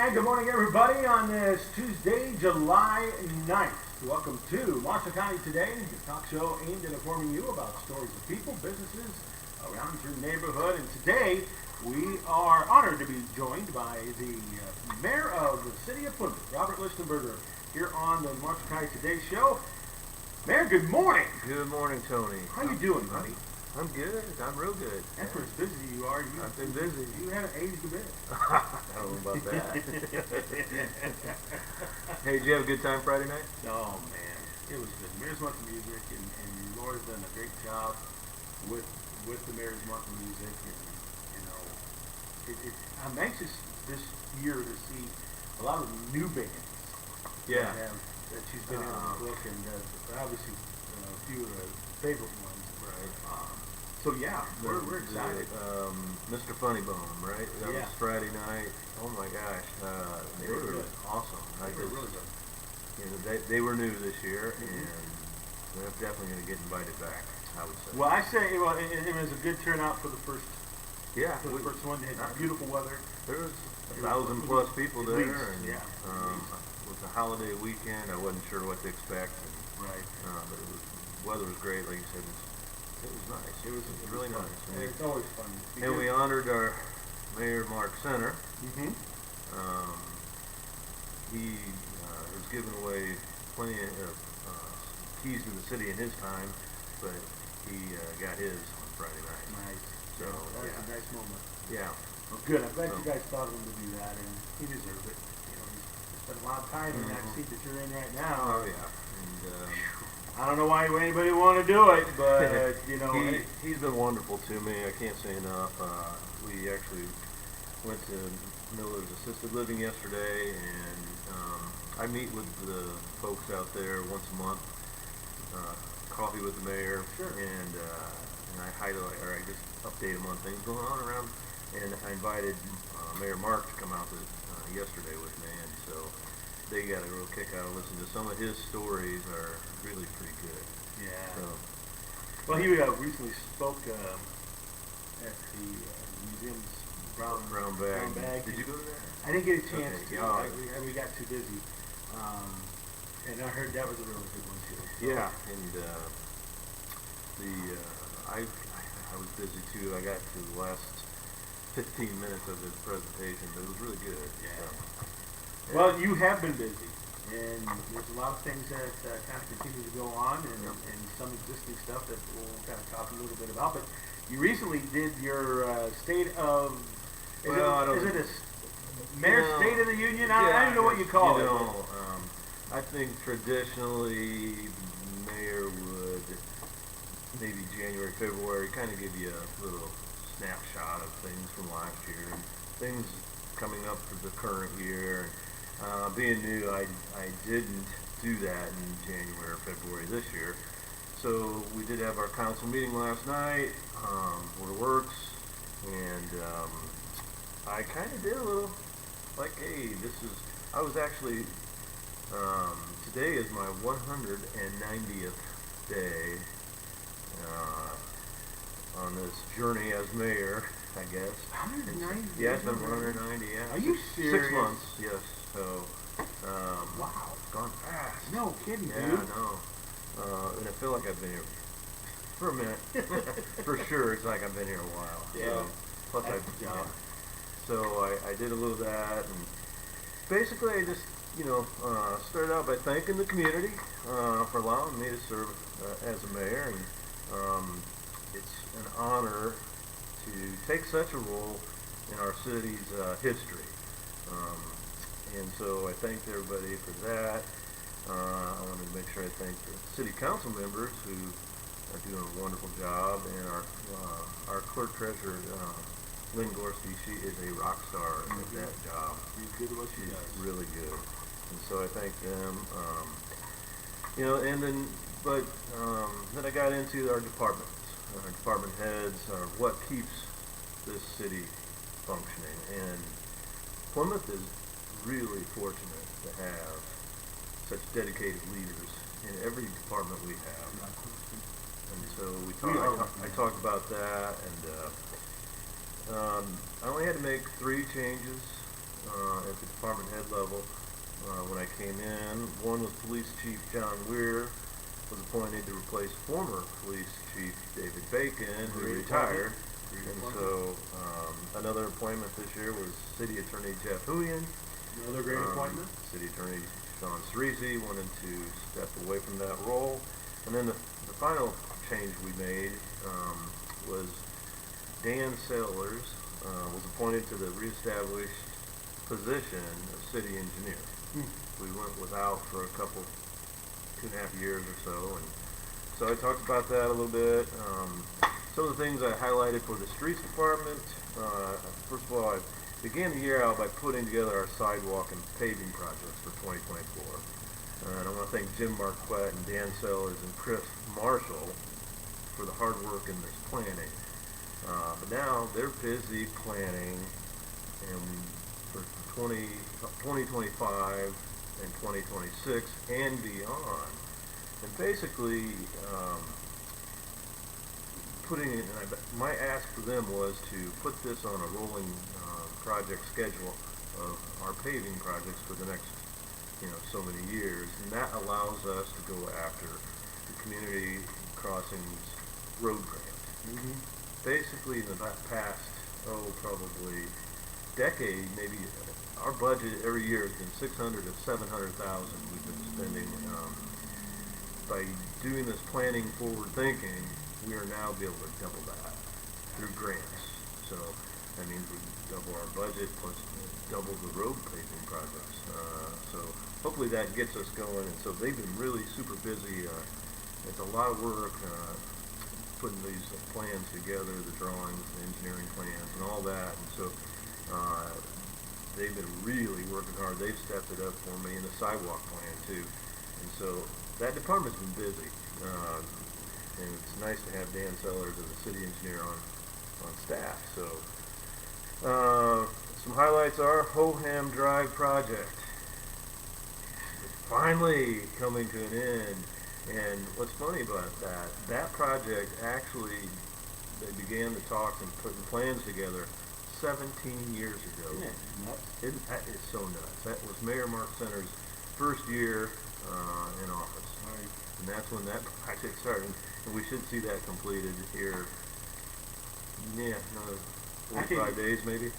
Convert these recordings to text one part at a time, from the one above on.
And good morning, everybody, on this Tuesday, July 9th. Welcome to Marshall County Today, the talk show aimed at informing you about stories of people, businesses around your neighborhood. And today, we are honored to be joined by the mayor of the city of Plymouth, Robert Listenberger, here on the Marshall County Today show. Mayor, good morning. Good morning, Tony. How you doing, buddy? I'm good. I'm real good. And for as busy as you are, I've been busy. You haven't aged a bit. I don't know about that. Hey, did you have a good time Friday night? Oh, man. It was good. Mayor's Month of Music, and Laura's done a great job with the Mayor's Month of Music. And, you know, I'm anxious this year to see a lot of new bands that she's been able to book, and obviously a few of the favorite ones. Right. So yeah, we're excited. Mr. Funny Bone, right? That was Friday night. Oh my gosh, they were awesome. They were really good. You know, they were new this year, and they're definitely going to get invited back, I would say. Well, I say it was a good turnout for the first. Yeah, for the first one. They had beautiful weather. There was 1,000 plus people there, and with the holiday weekend, I wasn't sure what to expect. And, right. But weather was great, like you said. It was nice. It was really nice. And it's always fun. And we honored our Mayor, Mark Center. Mm-hmm. He was giving away plenty of keys to the city in his time, but he got his on Friday night. Nice. So that was a nice moment. Yeah. Well, good. I'm glad you guys thought of him to do that, and he deserves it. You know, he's spent a lot of time in that seat that you're in right now. Oh yeah. And I don't know why anybody would want to do it, but you know, he's been wonderful to me. I can't say enough. We actually went to Miller's Assisted Living yesterday, and I meet with the folks out there once a month. Coffee with the mayor, and I highlight, or I just update him on things going on around. And I invited Mayor Mark to come out yesterday with me, and so they got a real kick out of listening to some of his stories. Are really pretty good. Yeah. So, well, he recently spoke at the museum's brown bag. Did you go to that? I didn't get a chance to. Yeah. We got too busy. And I heard that was a really good one too. So. Yeah, and I was busy too. I got to the last 15 minutes of his presentation, but it was really good. Yeah. So, well, you have been busy, and there's a lot of things that kind of continue to go on, and some existing stuff that we'll kind of talk a little bit about. But you recently did your state of. Is it a Mayor's State of the Union? I don't know what you call it. I think traditionally the mayor would maybe January, February kind of give you a little snapshot of things from last year and things coming up for the current year. Being new, I didn't do that in January or February this year. So we did have our council meeting last night, Board of Works, and I kind of did a little like, hey, I was actually, today is my 190th day on this journey as mayor, I guess. 190? Yes, I'm 190, yeah. Are you serious? 6 months, yes. So, wow. It's gone fast. No kidding, yeah, dude. I know. And I feel like I've been here for a minute. For sure, it's like I've been here a while. Yeah. So, plus So I did a little of that, and basically I just, started out by thanking the community for allowing me to serve as a mayor, and it's an honor to take such a role in our city's history. And so I thanked everybody for that. I wanted to make sure I thank the city council members who are doing a wonderful job, and our clerk treasurer, Lynn Gorski, she is a rock star at that job. She's good at what she does. She's really good. And so I thank them. And then I got into our departments. Our department heads are what keeps this city functioning. And Plymouth is really fortunate to have such dedicated leaders in every department we have. And so I talked about that, and I only had to make 3 changes at the department head level when I came in. One was Police Chief John Weir, was appointed to replace former Police Chief David Bacon, who retired. And so another appointment this year was City Attorney Jeff Huyen. Another great appointment. City Attorney Sean Cerisi wanted to step away from that role. And then the final change we made was Dan Sailors was appointed to the reestablished position of city engineer. We went without for a couple, 2.5 years or so, and so I talked about that a little bit. Some of the things I highlighted for the streets department. First of all, I began the year out by putting together our sidewalk and paving projects for 2024. And I want to thank Jim Marquette and Dan Sellers and Chris Marshall for the hard work in this planning. But now they're busy planning and for 2025 and 2026 and beyond. And basically, my ask for them was to put this on a rolling project schedule of our paving projects for the next, so many years, and that allows us to go after the community crossings road grant. Basically, in the past, probably decade, maybe our budget every year has been $600,000 to $700,000 we've been spending. By doing this planning, forward thinking, we are now be able to double that through grants. So that means we double our budget plus double the road paving projects. So hopefully that gets us going. And so they've been really super busy. It's a lot of work putting these plans together, the drawings, the engineering plans, and all that. And so they've been really working hard. They've stepped it up for me in the sidewalk plan too. And so that department's been busy. And it's nice to have Dan Sellers as a city engineer on staff. So some highlights are Hoham Drive project. It's finally coming to an end. And what's funny about that project actually, they began the talks and putting plans together 17 years ago. That is so nuts. That was Mayor Mark Center's first year in office. Right. And that's when that project started. And we should see that completed here, another 45 days maybe.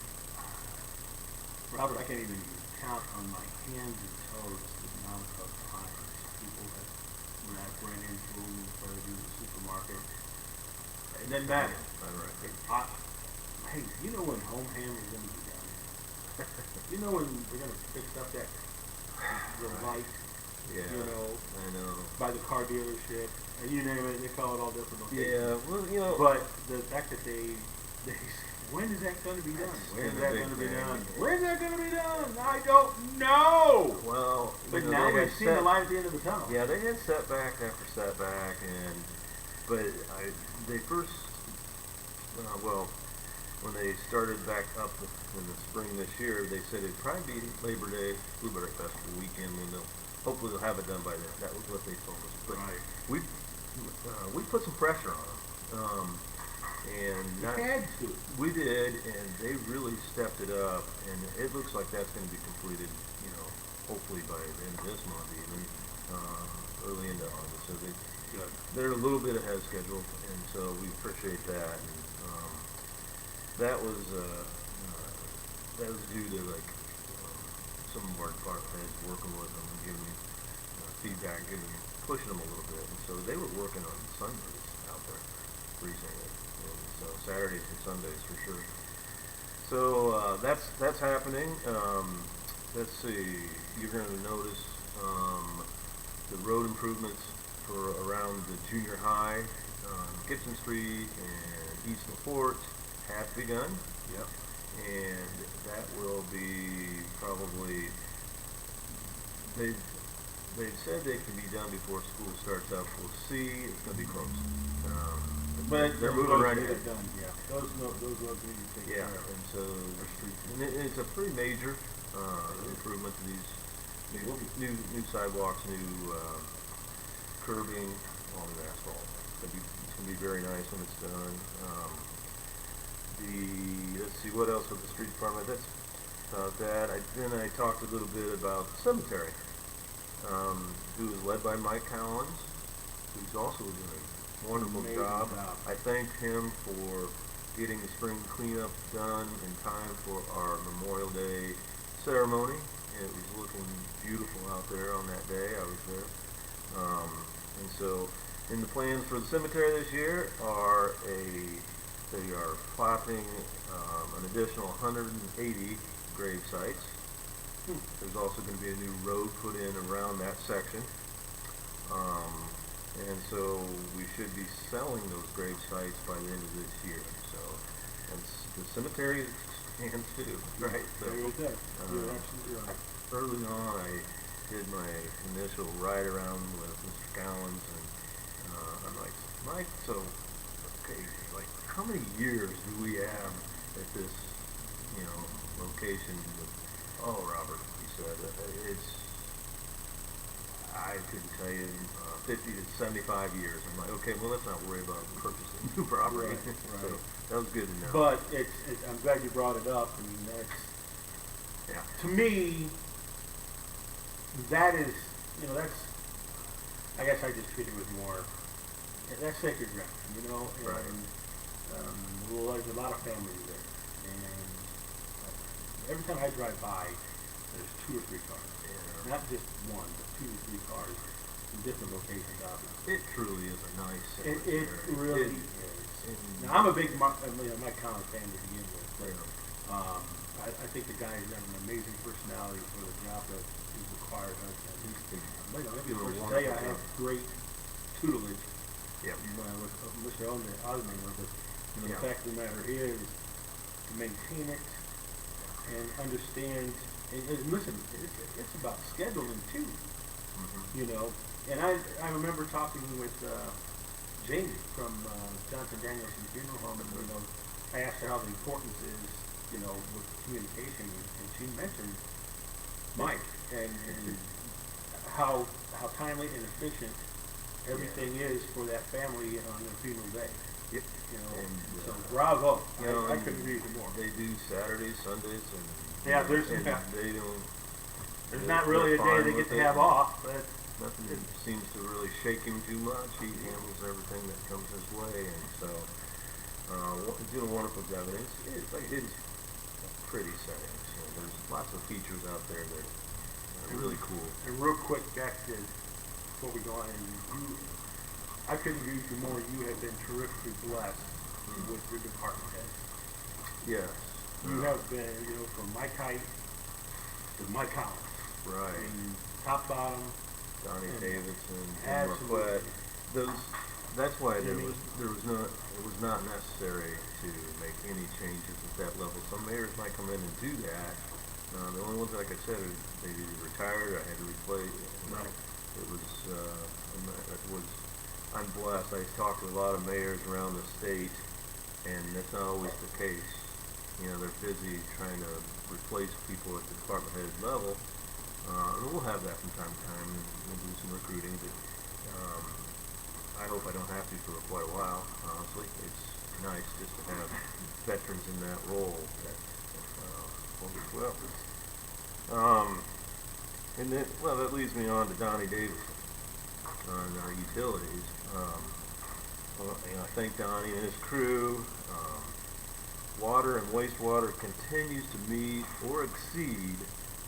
Robert, I can't even count on my hands and toes the amount of times people have, when I've ran into them or in the supermarket, it doesn't matter. Hey, you know when Homeham is going to be down here? You know when they're going to fix up that the light? Yeah, I know. By the car dealership, and you name it, they call it all different locations. Yeah, well, But the fact that they when is that going to be done? When's that going to be done? When's that going to be done? I don't know. Well, but now we've seen the light at the end of the tunnel. Yeah, they had setback after setback, but they first, when they started back up in the spring this year, they said it'd probably be Labor Day, Blueberry Festival weekend when hopefully they'll have it done by then. That was what they told us. But we put some pressure on them. We did, and they really stepped it up, and it looks like that's going to be completed, hopefully by the end of this month even, early into August. So they're a little bit ahead of schedule, and so we appreciate that. And, that was due to some of our department heads working with them and giving them feedback, pushing them a little bit. And so they were working on Sundays out there recently. So Saturdays and Sundays for sure. So that's happening. Let's see. You're going to notice the road improvements for around the junior high, Gibson Street and East LaPorte have begun. Yep. And that will be probably. They've said they can be done before school starts up. We'll see. It's going to be close. But they're moving right in. Done. Yeah. Those roads need to be taken care of. And so it's a pretty major improvement to these new sidewalks, new curbing, all the asphalt. It's going to be very nice when it's done. Let's see what else with the street department. about that. Then I talked a little bit about the cemetery, who is led by Mike Collins, who's also doing a wonderful job. I thanked him for getting the spring cleanup done in time for our Memorial Day ceremony. It was looking beautiful out there on that day. I was there. And so in the plans for the cemetery this year they are plotting an additional 180 grave sites. There's also going to be a new road put in around that section. And so we should be selling those grave sites by the end of this year. So, and the cemetery expands too, right? So, You're absolutely right. early on, I did my initial ride around with Mr. Collins, and I'm like, Mike, so, okay, like, how many years do we have at this, location? Oh, Robert, he said, I couldn't tell you, 50 to 75 years. I'm like, okay, well, let's not worry about purchasing new property. Right. So that was good to know. But I'm glad you brought it up. I mean, to me, that is, I guess I just treat it with more, that's sacred ground, and Right. There's a lot of families there. And every time I drive by, there's 2 or 3 cars. Yeah. Not just one, but 2 or 3 cars in different locations, obviously. It truly is a nice It cemetery. really is. Now, I'm a big Mike Collins fan to begin with, but I think the guy has got an amazing personality for the job that is required. Let me first tell you, I have great tutelage. Yep. Mr. Osmander, but the fact of the matter is to maintain it and understand. And listen, it's about scheduling too. And I remember talking with Jamie from Johnson Danielson Funeral Home, and I asked her how the importance is, with communication, and she mentioned Mike and how timely and efficient everything is for that family on their funeral day. Yep. So bravo. I couldn't agree with you more. They do Saturdays, Sundays, and they don't. There's not really a day they get to have off, but nothing seems to really shake him too much. He handles everything that comes his way, and so he's doing a wonderful job. And it's a pretty setting. So there's lots of features out there that are really cool. And real quick, back to before we go on, I couldn't agree with you more. You have been terrifically blessed with your department heads. Yes. You have been, from Mike Height to Mike Collins. Right. And top bottom. Donnie Davidson, Jim Marquette. That's why it was not necessary to make any changes at that level. Some mayors might come in and do that. The only ones, like I said, they either retired or I had to replace. Right. I'm blessed. I talk to a lot of mayors around the state, and that's not always the case. They're busy trying to replace people at the department head level. And we'll have that from time to time, and we'll do some recruiting, but I hope I don't have to for quite a while, honestly. It's nice just to have veterans in that role that hold as well. And then, that leads me on to Donnie Davidson on our utilities. I thank Donnie and his crew. Water and wastewater continues to meet or exceed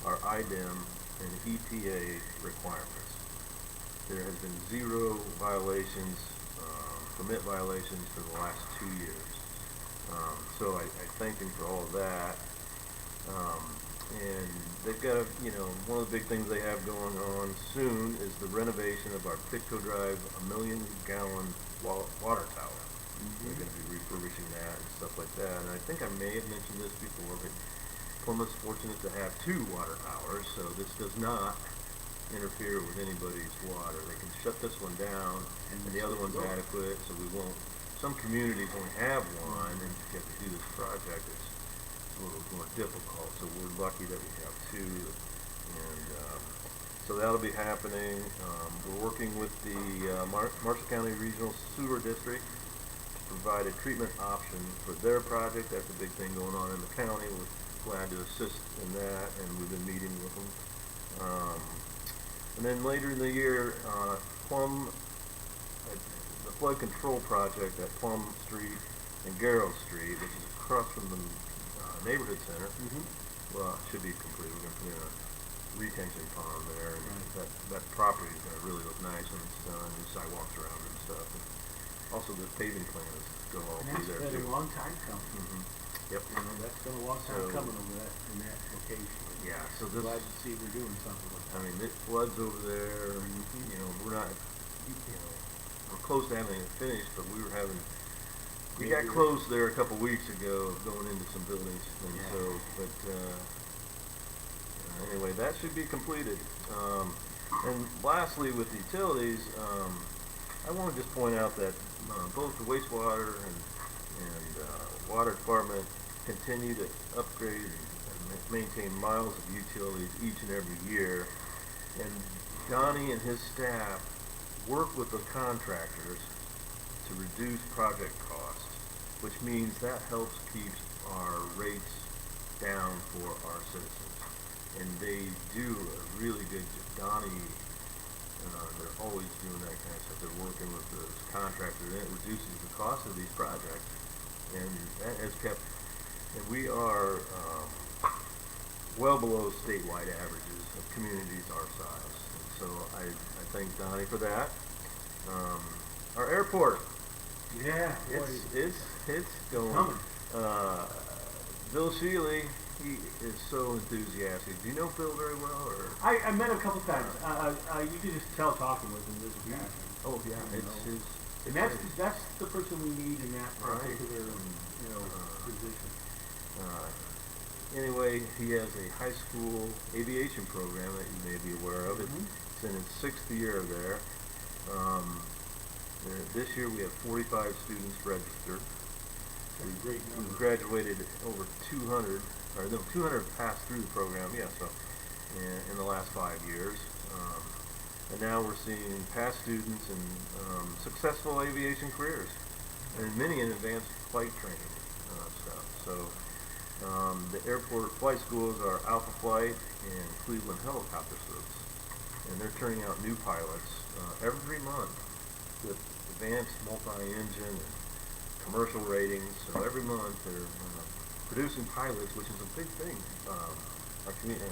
our IDEM and EPA requirements. There has been 0 violations, permit violations for the last 2 years. So I thank him for all of that. And they've got, one of the big things they have going on soon is the renovation of our Pitco Drive 1 million gallon water tower. They're going to be refurbishing that and stuff like that. And I think I may have mentioned this before, but Plymouth's fortunate to have 2 water towers, so this does not interfere with anybody's water. They can shut this one down, and the other one's adequate, so we won't. Some communities only have one, and to get to do this project, it's a little more difficult. So we're lucky that we have 2, and so that'll be happening. We're working with the Marshall County Regional Sewer District to provide a treatment option for their project. That's a big thing going on in the county with glad to assist in that, and we've been meeting with them. And then later in the year, the flood control project at Plum Street and Garrow Street, which is across from the neighborhood center, well, it should be complete. We're going to put in a retention pond there, and that property is going to really look nice when it's done. New sidewalks around it and stuff. And also, the paving plan is go all through there too. That's been a long time coming. Yep. You know, that's been a long time coming over that in that location. Yeah. So this. Glad to see we're doing something with that. I mean, it floods over there. You know, we're not. You know, we're close to having it finished, but we got close there a couple weeks ago, going into some buildings, and anyway, that should be completed. And lastly, with the utilities, I want to just point out that both the wastewater and water department continue to upgrade and maintain miles of utilities each and every year. And Donnie and his staff work with the contractors to reduce project costs, which means that helps keep our rates down for our citizens. And they do a really good job. Donnie, they're always doing that kind of stuff. They're working with those contractors, and it reduces the cost of these projects. And that has kept, and we are well below statewide averages of communities our size. And so I thank Donnie for that. Our airport. Yeah, it's going. Coming. Bill Shealy, he is so enthusiastic. Do you know Bill very well, or? I met him a couple times. You can just tell talking with him. There's a passion. Oh yeah, it's his. And that's the person we need in that particular position. Anyway, he has a high school aviation program that you may be aware of. It's in its 6th year there. This year we have 45 students registered. That's a great number. We've graduated over 200, or no, 200 passed through the program, so in the last 5 years. And now we're seeing past students and successful aviation careers, and many in advanced flight training stuff. So the airport flight schools are Alpha Flight and Cleveland Helicopter Schools, and they're turning out new pilots every month with advanced multi-engine and commercial ratings. So every month they're producing pilots, which is a big thing. Our community,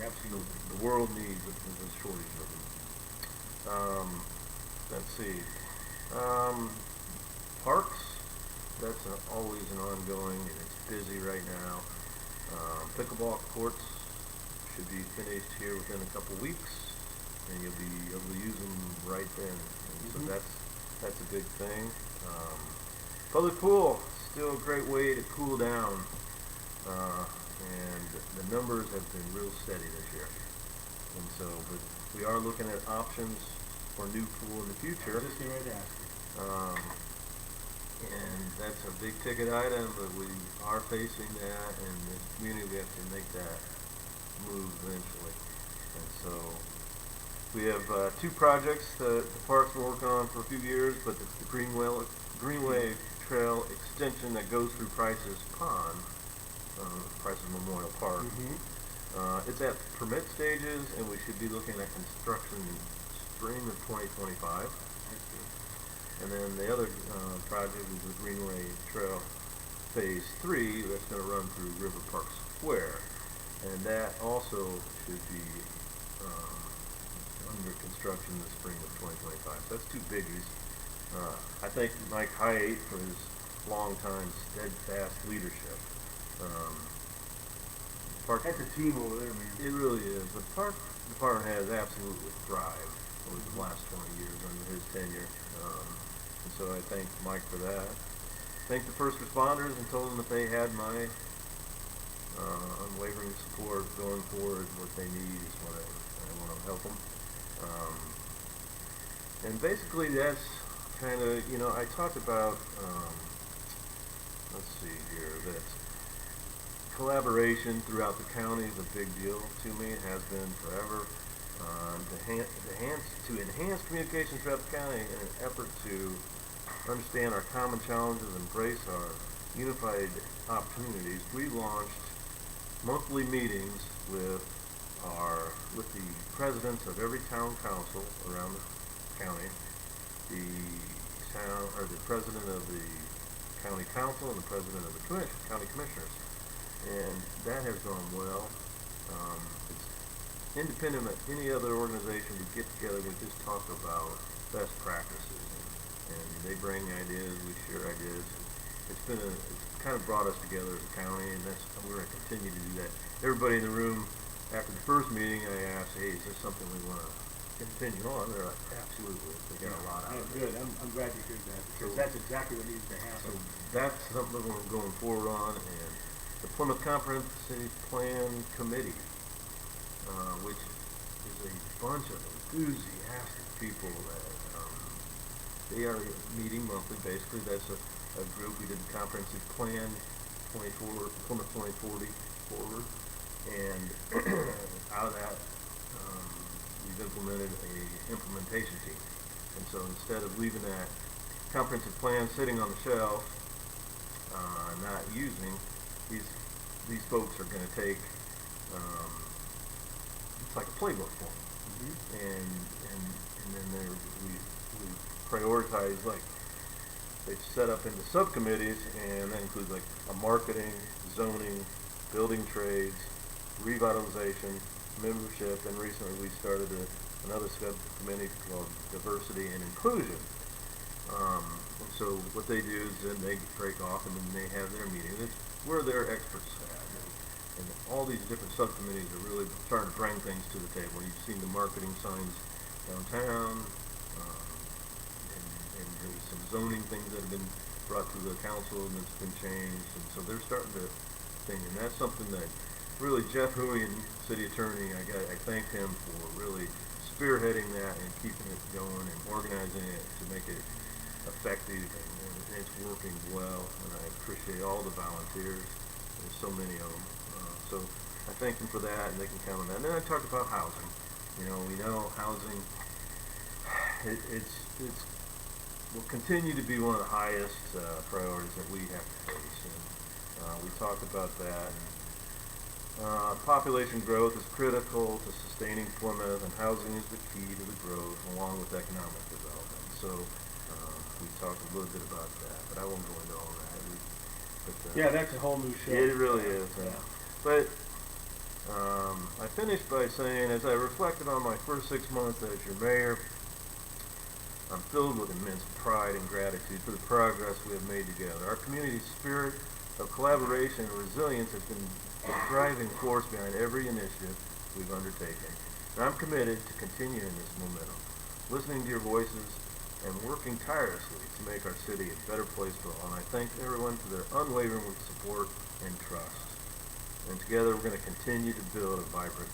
absolutely, the world needs a shortage of them. Let's see. Parks, that's always an ongoing, and it's busy right now. Pickleball courts should be finished here within a couple weeks, and you'll be able to use them right then. And so that's a big thing. Public pool, still a great way to cool down, and the numbers have been real steady this year. And so, but we are looking at options for a new pool in the future. Just getting ready to ask you. And that's a big ticket item, but we are facing that, and the community, we have to make that move eventually. And so we have 2 projects that the parks been working on for a few years, but it's the Greenway Trail extension that goes through Price's Pond, Price's Memorial Park. It's at permit stages, and we should be looking at construction spring of 2025. And then the other project is the Greenway Trail Phase 3 that's going to run through River Park Square, and that also should be under construction in the spring of 2025. So that's 2 biggies. I thank Mike Hyatt for his long-time steadfast leadership. That's a team over there, man. It really is. The park department has absolutely thrived over the last 20 years under his tenure. And so I thank Mike for that. Thank the first responders and told them that they had my unwavering support going forward. What they need is what I want to help them. And basically that's kind of, I talked about, let's see here, that collaboration throughout the county is a big deal to me. It has been forever. To enhance communication throughout the county in an effort to understand our common challenges and embrace our unified opportunities, we launched monthly meetings with the presidents of every town council around the county, the president of the county council, and the president of the county commissioners, and that has gone well. It's independent of any other organization. We get together, we just talk about best practices, and they bring ideas, we share ideas. It's kind of brought us together as a county, and we're going to continue to do that. Everybody in the room, after the first meeting, I asked, hey, is this something we want to continue on? They're like, absolutely. They got a lot out of it. Good. I'm glad you heard that, because that's exactly what needs to happen. So that's something we're going forward on. And the Plymouth Comprehensive Plan Committee, which is a bunch of enthusiastic people that they are meeting monthly. Basically, that's a group. We did the Comprehensive Plan Plymouth 2040 forward, and out of that, we've implemented a implementation team. And so instead of leaving that comprehensive plan sitting on the shelf, not using, these folks are going to take, it's like a playbook for them. And then we prioritize, like, they've set up into subcommittees, and that includes like a marketing, zoning, building trades, revitalization, membership, and recently we started another subcommittee called diversity and inclusion. And so what they do is then they break off, and then they have their meetings. It's where their experts at. And all these different subcommittees are really starting to bring things to the table. You've seen the marketing signs downtown, and there's some zoning things that have been brought to the council and it's been changed. And so they're starting to think, and that's something that really Jeff Huey, and city attorney, I thanked him for really spearheading that and keeping it going and organizing it to make it effective, and it's working well, and I appreciate all the volunteers. There's so many of them. So I thank them for that, and they can count on that. And then I talked about housing. We know housing, it's will continue to be one of the highest priorities that we have to face, and we talked about that. Population growth is critical to sustaining Plymouth, and housing is the key to the growth, along with economic development. So we talked a little bit about that, but I won't go into all that. Yeah, that's a whole new show. It really is. Yeah. But I finished by saying, as I reflected on my first 6 months as your mayor, I'm filled with immense pride and gratitude for the progress we have made together. Our community's spirit of collaboration and resilience has been the driving force behind every initiative we've undertaken. And I'm committed to continuing this momentum, listening to your voices, and working tirelessly to make our city a better place for all. And I thank everyone for their unwavering support and trust. And together we're going to continue to build a vibrant,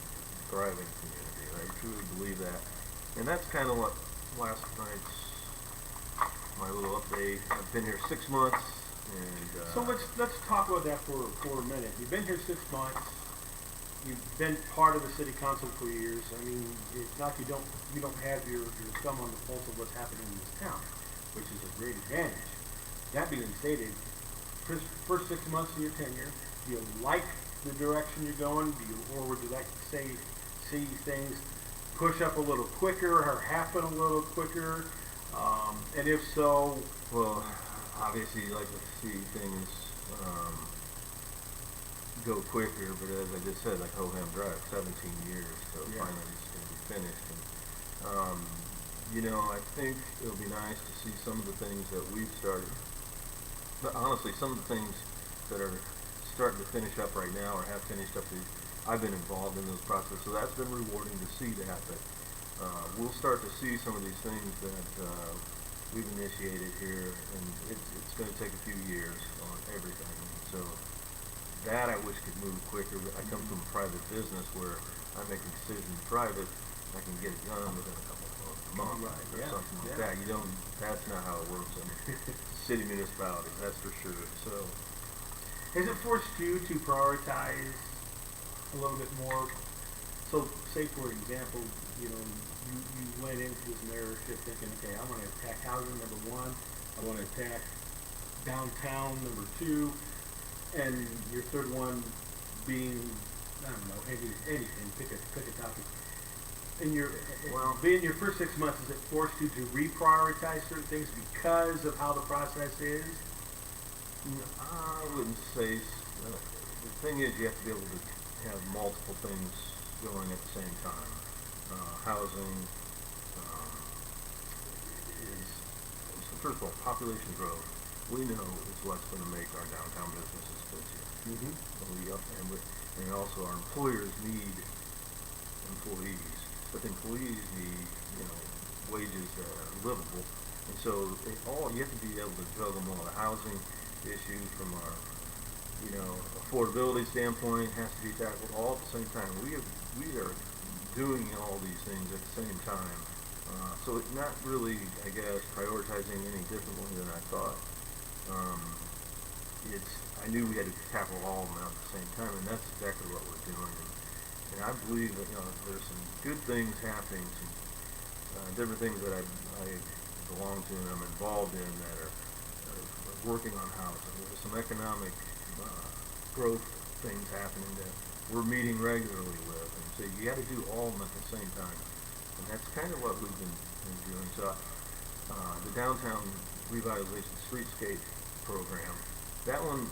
thriving community. And I truly believe that. And that's kind of what last night's, my little update. I've been here 6 months. And, so let's talk about that for a minute. You've been here 6 months. You've been part of the city council for years. I mean, it's not you don't have your thumb on the pulse of what's happening in this town, which is a great advantage. That being stated, first 6 months of your tenure, do you like the direction you're going? Or would you like to see things push up a little quicker or happen a little quicker? And if so, well, obviously you like to see things go quicker, but as I just said, like Hoham Drive, 17 years, so finally it's going to be finished. And, I think it'll be nice to see some of the things that we've started, but honestly, some of the things that are starting to finish up right now or have finished up, I've been involved in those processes, so that's been rewarding to see that. But we'll start to see some of these things that we've initiated here, and it's going to take a few years on everything. So that I wish could move quicker. I come from a private business where I make a decision private, I can get it done within a couple of months or something like that. That's not how it works in city municipalities, that's for sure. So has it forced you to prioritize a little bit more? So say for example, you went into this mayorship thinking, okay, I want to attack housing, number one. I want to attack downtown, number two. And your third one being, I don't know, anything, pick a topic. In your, Well, being your first 6 months, has it forced you to reprioritize certain things because of how the process is? I wouldn't say. The thing is, you have to be able to have multiple things going at the same time. Housing is, so first of all, population growth. We know is what's going to make our downtown businesses busier. Mm-hmm. And also our employers need employees, but the employees need, wages that are livable. And so you have to be able to juggle all the housing issues from our, affordability standpoint has to be tackled all at the same time. We are doing all these things at the same time. So it's not really, I guess, prioritizing any differently than I thought. I knew we had to tackle all of them at the same time, and that's exactly what we're doing. And I believe that there's some good things happening, some different things that I belong to and I'm involved in that are working on housing. There's some economic growth things happening that we're meeting regularly with, and so you got to do all of them at the same time. And that's kind of what we've been doing. So the downtown revitalization streetscape program, that one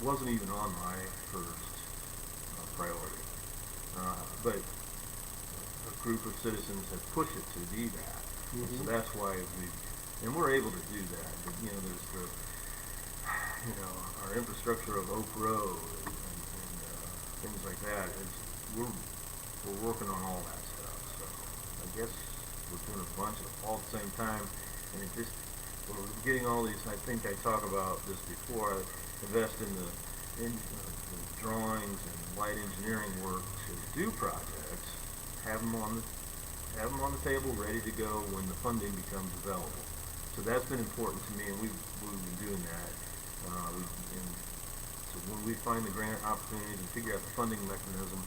wasn't even on my first priority. But a group of citizens have pushed it to be that. Mm-hmm. So that's why and we're able to do that. But, there's our infrastructure of Oak Road and things like that. We're working on all that stuff. So I guess we're doing a bunch of all at the same time, and we're getting all these. I think I talked about this before. I invest in the drawings and light engineering work to do projects. Have them on the table, ready to go when the funding becomes available. So that's been important to me, and we've been doing that. So when we find the grant opportunities and figure out the funding mechanism,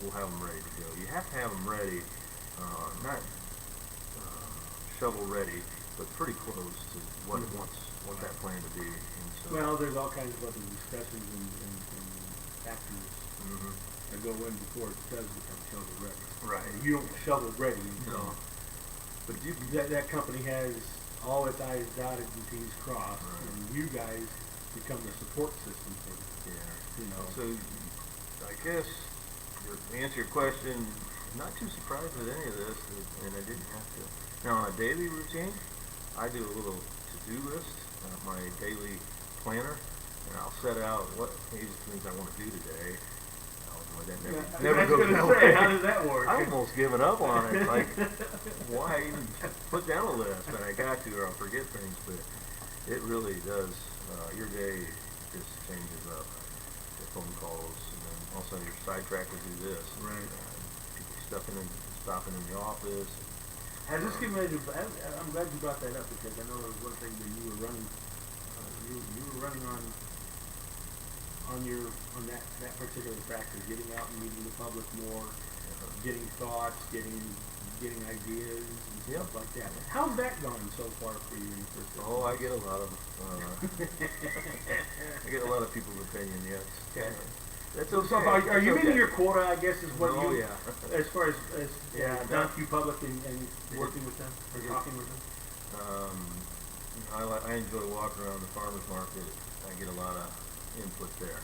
we'll have them ready to go. You have to have them ready, not shovel ready, but pretty close to what it wants that plan to be. And so, Well, there's all kinds of other discussions and factors that go in before it does become shovel ready. Right. And you don't shovel ready until but that company has all its I's dotted and T's crossed, right. and you guys become the support system for it. Yeah. So I guess to answer your question, I'm not too surprised at any of this, and I didn't have to. Now, on a daily routine, I do a little to-do list, my daily planner, and I'll set out what things I want to do today. That never goes that way. How does that work? I've almost given up on it. Like, why even put down a list? And I got to, or I'll forget things. But it really does. Your day just changes up. The phone calls, and then all of a sudden you're sidetracked to do this. Right. People stopping in the office. I'm glad you brought that up, because I know there was one thing that you were running. You were running on that particular factor, getting out and meeting the public more, getting thoughts, getting ideas and stuff like that. How's that gone so far for you in your first 6 months? I get a lot of people's opinion. Yes. Okay. That's So okay. are you meeting your quota, I guess, is what Oh, you, yeah. as far as non-Q public and working with them, or talking with them? I enjoy walking around the farmer's market. I get a lot of input there.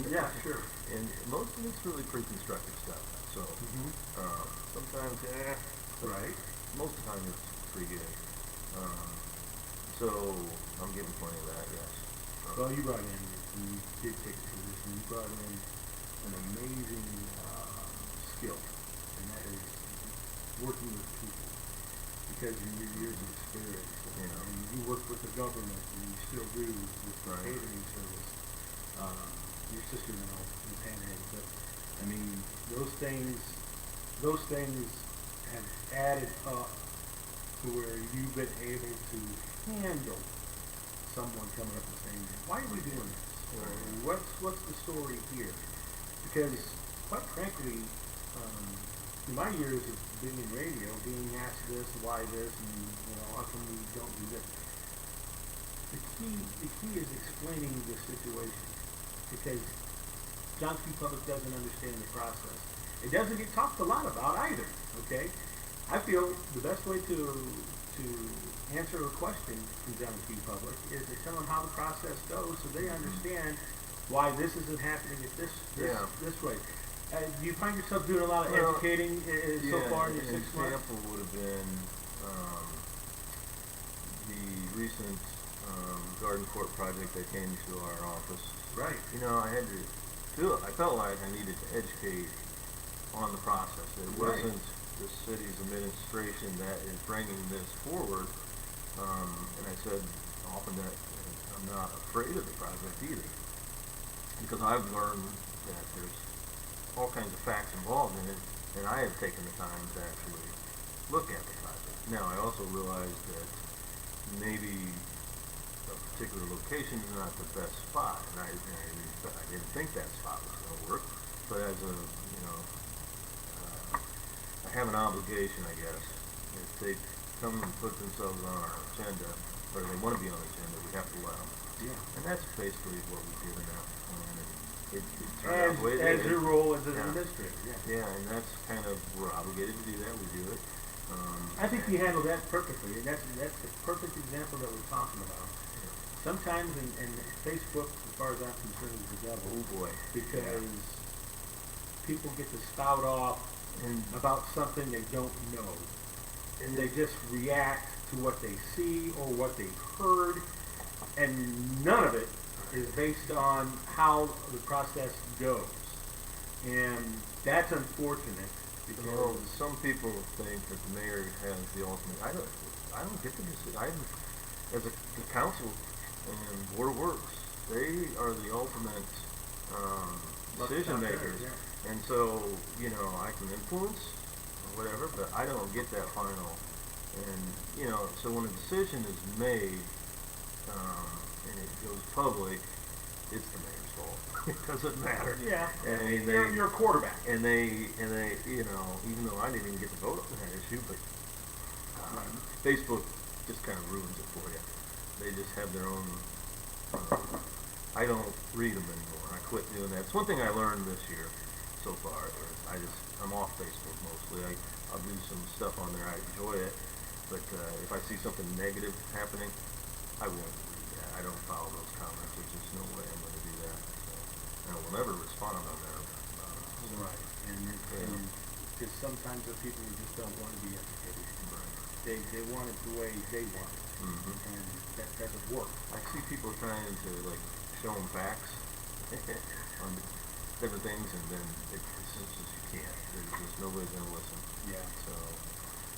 Yeah, sure. And most of it's really pretty constructive stuff. So sometimes, right. Most of the time it's pretty good. So I'm getting plenty of that, yes. Well, you brought in, you did take a position, you brought in an amazing skill, and that is working with people, because in your years of experience, and you work with the government, and you still do with the catering service. Your sister now in Panhandle, but I mean, those things have added up to where you've been able to handle someone coming up and saying, why are we doing this? Or what's the story here? Because quite frankly, in my years of being in radio, being asked this, why this, and how come we don't do this? The key is explaining the situation. Because Johnson Public doesn't understand the process. It doesn't get talked a lot about either, okay? I feel the best way to answer a question from Johnson Public is to tell them how the process goes so they understand why this isn't happening at this way. Do you find yourself doing a lot of educating so far in your 6 months? An example would have been the recent garden court project that came to our office. Right. You know, I felt like I needed to educate on the process. It wasn't the city's administration that is bringing this forward. And I said often that I'm not afraid of the project either, because I've learned that there's all kinds of facts involved in it, and I have taken the time to actually look at the project. Now, I also realize that maybe a particular location is not the best spot, and I didn't think that spot was going to work, but as a, I have an obligation, I guess. If they come and put themselves on our agenda, or they want to be on the agenda, we have to let them. Yeah. And that's basically what we did in that plan. It turned out the way it did. As your role as an administrator, Yeah, and that's kind of, we're obligated to do that, we do it. I think you handle that perfectly, and that's the perfect example that we're talking about. Yeah. Sometimes, in Facebook, as far as I'm concerned, is the devil. Oh boy. Because people get to spout off about something they don't know. And they just react to what they see or what they've heard, and none of it is based on how the process goes. And that's unfortunate. Because some people think that the mayor has the ultimate. I don't get the decision. As the council and board of works, they are the ultimate decision makers. Yeah. And so, I can influence or whatever, but I don't get that final. And, so when a decision is made and it goes public, it's the mayor's fault. It doesn't matter. Yeah. And I mean, you're a quarterback. And they, even though I didn't even get to vote on that issue, but Facebook just kind of ruins it for you. They just have their own. I don't read them anymore. I quit doing that. It's one thing I learned this year so far. I'm off Facebook mostly. I'll do some stuff on there. I enjoy it, but if I see something negative happening, I won't read that. I don't follow those comments. There's just no way I'm going to do that. So, I will never respond on there. Right. And because sometimes the people who just don't want to be educated. Right. They want it the way they want it. Mm-hmm. And that doesn't work. I see people trying to show them facts on different things, and then it's just you can't. There's just nobody's going to listen. Yeah. So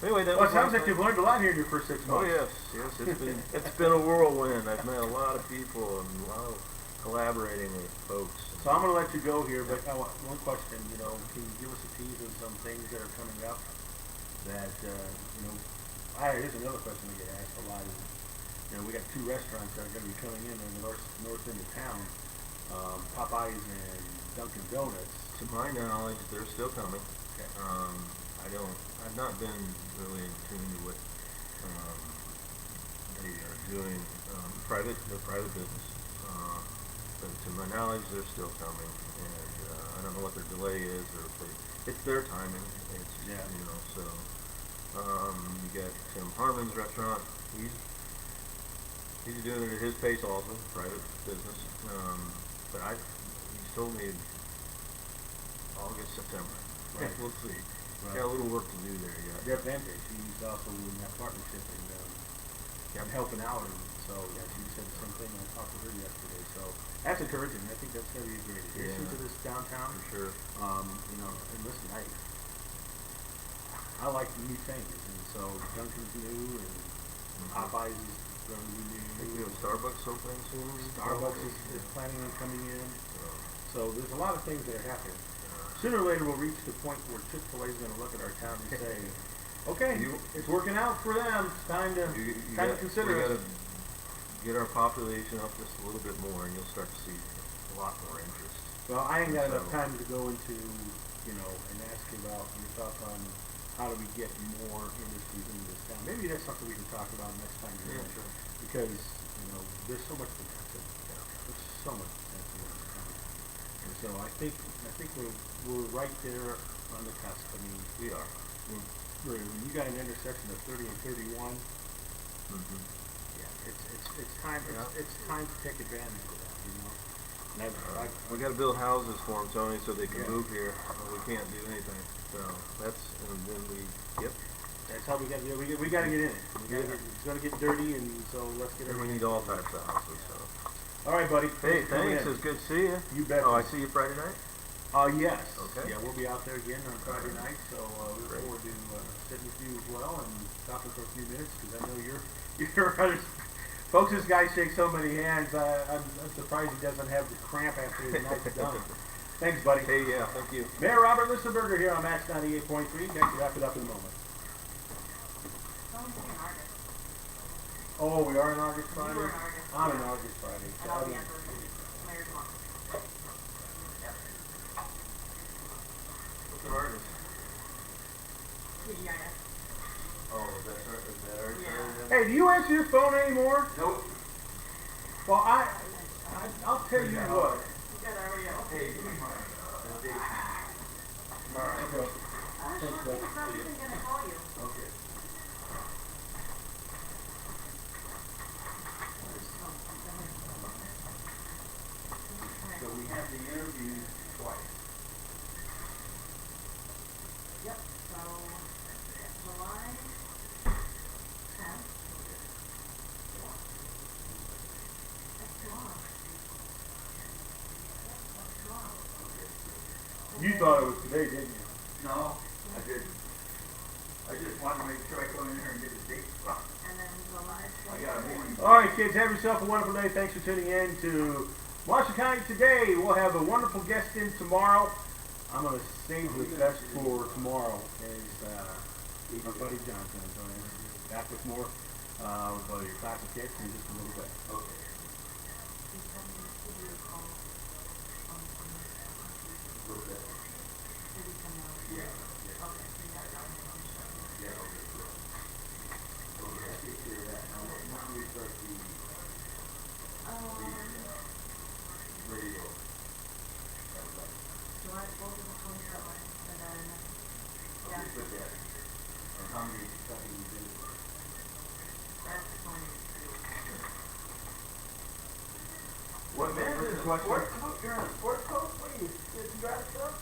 anyway, it sounds like you've learned a lot here in your first 6 months. Oh yes. It's been a whirlwind. I've met a lot of people and a lot of collaborating with folks. So I'm going to let you go here, but one question. Can you give us a tease of some things that are coming up that here's another question we get asked a lot. Is, we got 2 restaurants that are going to be coming in the north end of town, Popeyes and Dunkin' Donuts. To my knowledge, they're still coming. Okay. I've not been really in tune to what they are doing. They're private business. But to my knowledge, they're still coming. And I don't know what their delay is, or if it's their timing. So you got Tim Harmon's restaurant. He's doing it at his pace also, private business. But he's told me August, September. Right. We'll see. Right. Got a little work to do there yet. Jeff Vantage, he's also in that partnership and helping out. And so, she said the same thing. I talked to her yesterday. So that's encouraging. I think that's going to be a great addition to this downtown. For sure. And listen, I like new things. And so Dunkin's new and Popeyes is going to be new. I think we have Starbucks opening soon. Starbucks is planning on coming in. So there's a lot of things that are happening. Sooner or later, we'll reach the point where Chick-fil-A is going to look at our town and say, okay, it's working out for them. It's time to consider it. We got to get our population up just a little bit more, and you'll start to see a lot more interest. Well, I ain't got enough time to go into, and ask you about your thoughts on how do we get more industries into this town. Maybe that's something we can talk about next time you're in. Sure. Because, there's so much potential. There's so much potential in this town. And So I think we're right there on the cusp. I mean, We are. when you got an intersection of 30 and 31. Mm-hmm. Yeah, it's time. Yeah. It's time to take advantage of that. You know. And We got to build houses for them, Tony, so they can Yeah. move here. We can't do anything. So that's, and then yep. that's how we got to do. We got to get in it. It's going to get dirty, and so let's get And we everything. need all types of houses. So. All right, buddy. Hey, for coming thanks. in. It's good to see you. You bet. Oh, I see you Friday night? Yes. Okay. Yeah, we'll be out there again on Friday night, so we look Great. forward to sitting with you as well and talking for a few minutes, because I know you're others. Folks, this guy shakes so many hands. I'm surprised he doesn't have the cramp after his night's done. Thanks, buddy. Hey, yeah, thank you. Mayor Robert Listenberger here on Max 98.3. Next, to wrap it up in a moment. Oh, we are in August Friday? You were in August. I'm in August Friday. And I'll be on Mayor's Walk. What's the artist? TGIF. Oh, that's right. Is that art? Yeah. Hey, do you answer your phone anymore? Nope. Well, I'll tell you what. You got Ariel. Hey, give me mine. All right, okay. I was not even gonna call you. Okay. So we have the interview twice. Yep, so July 10th. That's tomorrow. That's tomorrow. You thought it was today, didn't you? No, I didn't. I just wanted to make sure I go in there and get a date. And then July I got a 24th. meeting. All right, kids, have yourself a wonderful day. Thanks for tuning in to Washington County Today. We'll have a wonderful guest in tomorrow. I'm going to save the best for tomorrow. Is my buddy Johnson is going to back with more about your classic hits in just a little bit. Okay. He said he would give you a call on this. Little bit. Did he come out? Yeah. Okay, so you got it on the show. Yeah, okay, good. Okay, I take care of that. Now, when do we start the radio? July 4th and 27th, and then, yeah, Okay, put that. And how many you do? that's 20. What, man, What's is the it question? sports coat? You're in a sports coat? What are you, you dressed up?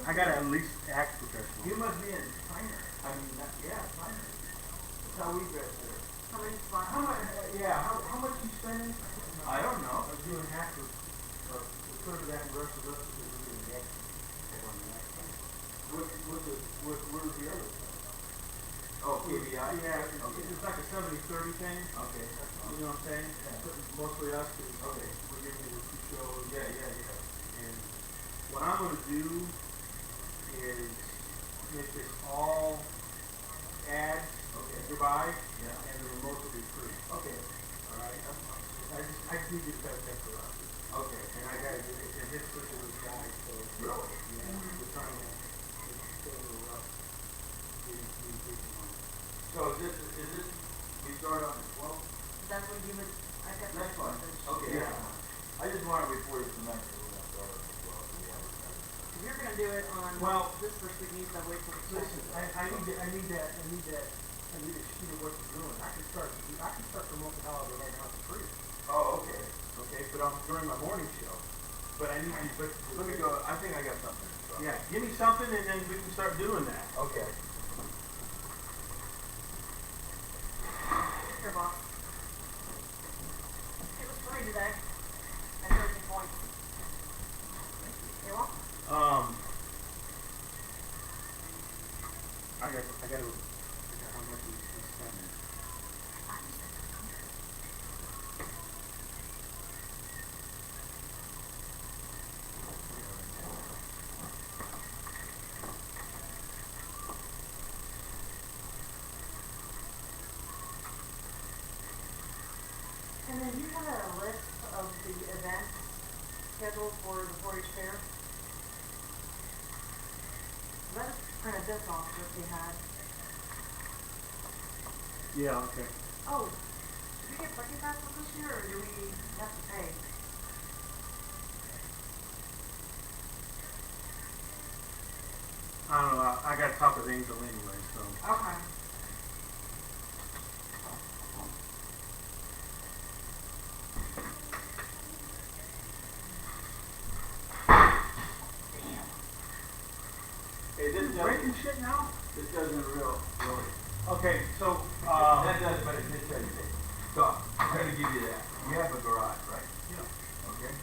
I got to at least act professional. You must be in Piner. I mean, yeah, Piner. That's how we dress there. How many spots? How much? How much you spending? I don't know. I was doing half of the third of that and the rest of us is doing the extra. Where's the other? Oh, KBI? Yeah, Okay. it's like a 70-30 thing. Okay, that's fine. You know what I'm saying? Mostly us, because Okay. we're giving you the two shows. Yeah. And what I'm going to do is make this all ads Okay. you buy, Yeah. and the remote will be free. Okay. All right? I just need you to better check for us. Okay. And I got to do it. And his sister was guy, so Really? yeah, we're trying to get a little rough. Getting communication on it. So is this, we start on the 12th? That's when you would, I got That's that fine. message. Okay. Yeah. I just want to report it tonight, so we're gonna start on the 12th. If you're gonna do it on Well, this first week, needs to wait till the Listen, second. I need a sheet of what you're doing. I can start promoting however right now for free. Oh, okay. Okay, but I'm during my morning show. But I need you, but Let me go, I think I got something. yeah, give me something and then we can start doing that. Okay. Here, boss. It was free today. At 13 points. You're welcome. I got how much he's spending. And then you had a list of the events scheduled for the 4-H fair. Let's print this off that we had. Yeah, okay. Oh, did we get turkey passes this year, or do we have to pay? I don't know, I gotta talk with Angel anyway, so. Okay. Hey, this Breaking doesn't, shit now? this doesn't really. Okay, so, That does, but it did tell you that. So, I'm gonna give you that. You have a garage, right? yeah. Okay?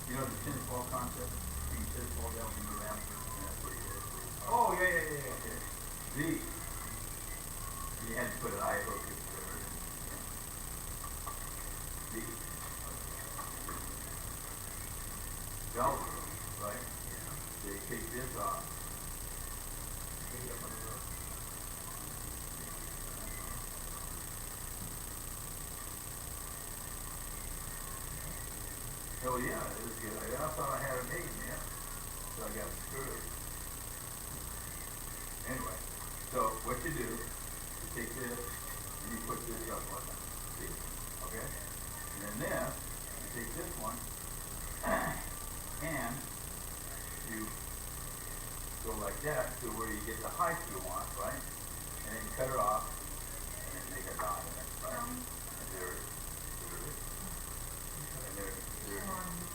You know the tin foil concept? You can tin foil down from the ramp, and that's what it is. Oh, yeah. Okay. These, you had to put an eye hook in there. These. Velcro, right? So you take this off. Take it up on the road. Oh yeah, it is good. I thought I had it made, man. So I got it screwed. Anyway, so what you do, you take this and you put this up like that. See? Okay? And then this, you take this one and you go like that to where you get the height you want, right? And then you cut it off and then make a dot in it, right? And there it is. And there it is.